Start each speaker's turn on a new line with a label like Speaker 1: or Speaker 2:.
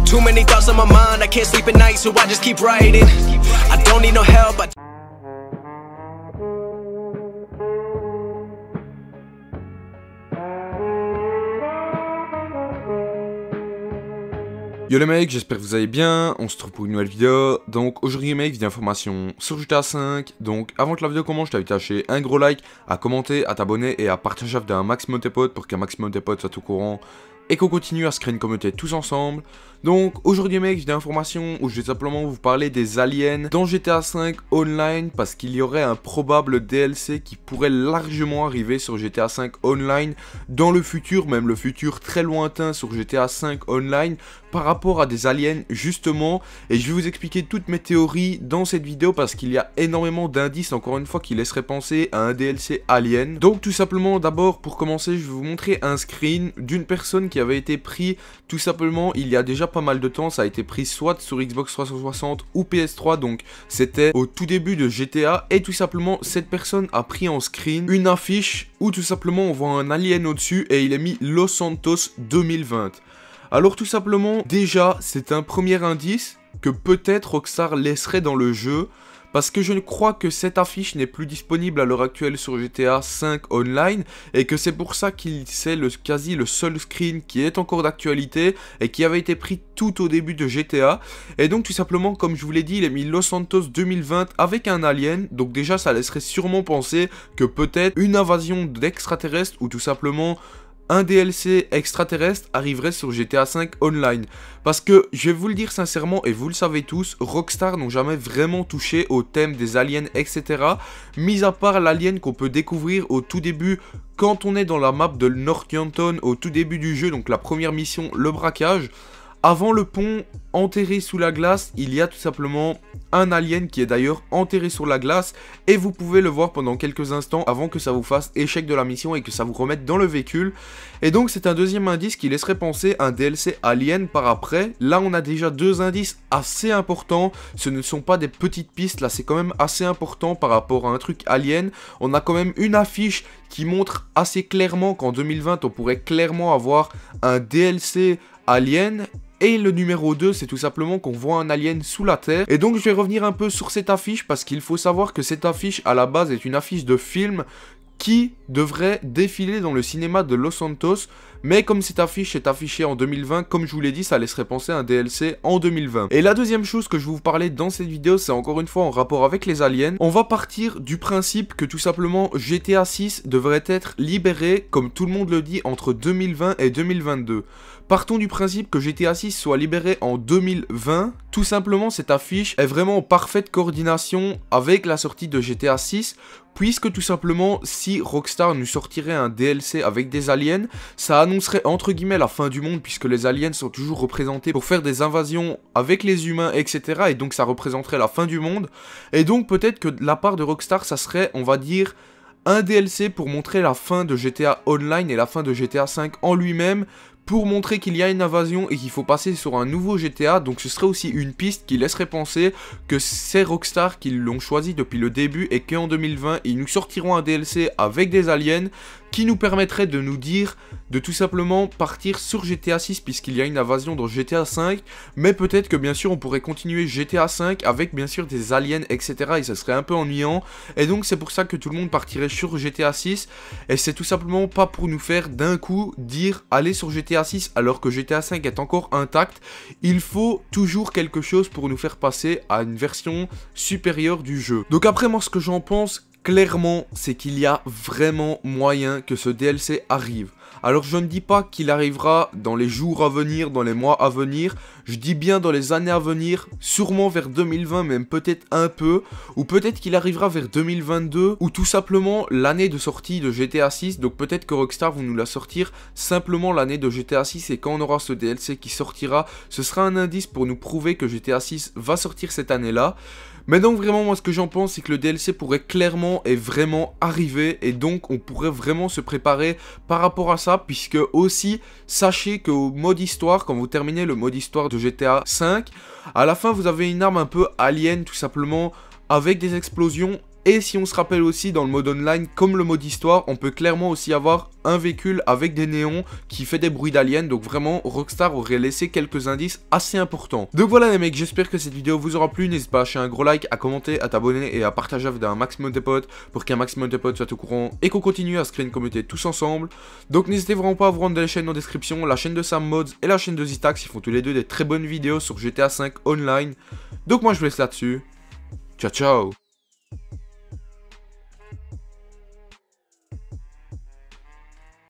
Speaker 1: Too many thoughts on my mind, I can't sleep at night, so I just keep writing. I don't need no help,
Speaker 2: Yo les mecs, j'espère que vous allez bien, on se retrouve pour une nouvelle vidéo. Donc aujourd'hui les mecs, vidéo information sur GTA 5. Donc avant que la vidéo commence, je t'invite à lâcher un gros like, à commenter, à t'abonner et à partager avec un maximum de tes potes pour qu'un maximum de tes potes soient au courant et qu'on continue à se créer une communauté tous ensemble. Donc aujourd'hui les mecs, j'ai des informations où je vais simplement vous parler des aliens dans GTA 5 Online, parce qu'il y aurait un probable DLC qui pourrait largement arriver sur GTA 5 Online dans le futur, même le futur très lointain sur GTA 5 Online, par rapport à des aliens justement. Et je vais vous expliquer toutes mes théories dans cette vidéo parce qu'il y a énormément d'indices encore une fois qui laisseraient penser à un DLC alien. Donc tout simplement, d'abord pour commencer, je vais vous montrer un screen d'une personne qui avait été pris tout simplement il y a déjà pas mal de temps. Ça a été pris soit sur Xbox 360 ou PS3, donc c'était au tout début de GTA. Et tout simplement cette personne a pris en screen une affiche où tout simplement on voit un alien au-dessus et il est mis Los Santos 2020. Alors tout simplement, déjà, c'est un premier indice que peut-être Rockstar laisserait dans le jeu, parce que je crois que cette affiche n'est plus disponible à l'heure actuelle sur GTA 5 Online, et que c'est pour ça qu'il c'est quasi le seul screen qui est encore d'actualité, et qui avait été pris tout au début de GTA. Et donc tout simplement, comme je vous l'ai dit, il est mis Los Santos 2020 avec un alien, donc déjà ça laisserait sûrement penser que peut-être une invasion d'extraterrestres, ou tout simplement un DLC extraterrestre arriverait sur GTA 5 Online. Parce que, je vais vous le dire sincèrement, et vous le savez tous, Rockstar n'ont jamais vraiment touché au thème des aliens, etc. Mis à part l'alien qu'on peut découvrir au tout début, quand on est dans la map de Northampton, au tout début du jeu, donc la première mission, le braquage. Avant le pont, enterré sous la glace, il y a tout simplement un alien qui est d'ailleurs enterré sur la glace, et vous pouvez le voir pendant quelques instants avant que ça vous fasse échec de la mission et que ça vous remette dans le véhicule. Et donc c'est un deuxième indice qui laisserait penser un DLC alien par après. Là on a déjà deux indices assez importants, ce ne sont pas des petites pistes, là c'est quand même assez important par rapport à un truc alien. On a quand même une affiche qui montre assez clairement qu'en 2020 on pourrait clairement avoir un DLC alien. Et le numéro 2, c'est tout simplement qu'on voit un alien sous la Terre. Et donc je vais revenir un peu sur cette affiche, parce qu'il faut savoir que cette affiche à la base est une affiche de film qui devrait défiler dans le cinéma de Los Santos. Mais comme cette affiche est affichée en 2020, comme je vous l'ai dit, ça laisserait penser à un DLC en 2020. Et la deuxième chose que je vais vous parler dans cette vidéo, c'est encore une fois en rapport avec les aliens. On va partir du principe que tout simplement GTA 6 devrait être libéré, comme tout le monde le dit, entre 2020 et 2022. Partons du principe que GTA 6 soit libéré en 2020. Tout simplement, cette affiche est vraiment en parfaite coordination avec la sortie de GTA 6. Puisque tout simplement, si Rockstar nous sortirait un DLC avec des aliens, ça annoncerait entre guillemets la fin du monde, puisque les aliens sont toujours représentés pour faire des invasions avec les humains, etc. Et donc ça représenterait la fin du monde. Et donc peut-être que de la part de Rockstar, ça serait, on va dire, un DLC pour montrer la fin de GTA Online et la fin de GTA 5 en lui-même, pour montrer qu'il y a une invasion et qu'il faut passer sur un nouveau GTA. Donc ce serait aussi une piste qui laisserait penser que c'est Rockstar qui l'ont choisi depuis le début, et qu'en 2020 ils nous sortiront un DLC avec des aliens qui nous permettrait de nous dire de tout simplement partir sur GTA 6 puisqu'il y a une invasion dans GTA 5, mais peut-être que bien sûr on pourrait continuer GTA 5 avec bien sûr des aliens, etc. et ça serait un peu ennuyant, et donc c'est pour ça que tout le monde partirait sur GTA 6, et c'est tout simplement pas pour nous faire d'un coup dire aller sur GTA 6 alors que GTA 5 est encore intact. Il faut toujours quelque chose pour nous faire passer à une version supérieure du jeu. Donc après, moi ce que j'en pense clairement, c'est qu'il y a vraiment moyen que ce DLC arrive. Alors je ne dis pas qu'il arrivera dans les jours à venir, dans les mois à venir, je dis bien dans les années à venir, sûrement vers 2020, même peut-être un peu, ou peut-être qu'il arrivera vers 2022, ou tout simplement l'année de sortie de GTA 6, donc peut-être que Rockstar vont nous la sortir simplement l'année de GTA 6, et quand on aura ce DLC qui sortira, ce sera un indice pour nous prouver que GTA 6 va sortir cette année-là. Mais donc vraiment, moi ce que j'en pense, c'est que le DLC pourrait clairement et vraiment arriver, et donc on pourrait vraiment se préparer par rapport à ça, puisque aussi, sachez qu'au mode histoire, quand vous terminez le mode histoire de GTA 5, à la fin vous avez une arme un peu alien tout simplement, avec des explosions Et si on se rappelle aussi, dans le mode online, comme le mode histoire, on peut clairement aussi avoir un véhicule avec des néons qui fait des bruits d'aliens. Donc vraiment, Rockstar aurait laissé quelques indices assez importants. Donc voilà les mecs, j'espère que cette vidéo vous aura plu. N'hésite pas à lâcher un gros like, à commenter, à t'abonner et à partager avec un maximum de potes pour qu'un maximum de potes soient au courant et qu'on continue à se créer une communauté tous ensemble. Donc n'hésitez vraiment pas à vous rendre dans les chaînes en description, la chaîne de Sam Mods et la chaîne de Zitax, ils font tous les deux des très bonnes vidéos sur GTA 5 online. Donc moi je vous laisse là-dessus. Ciao ciao.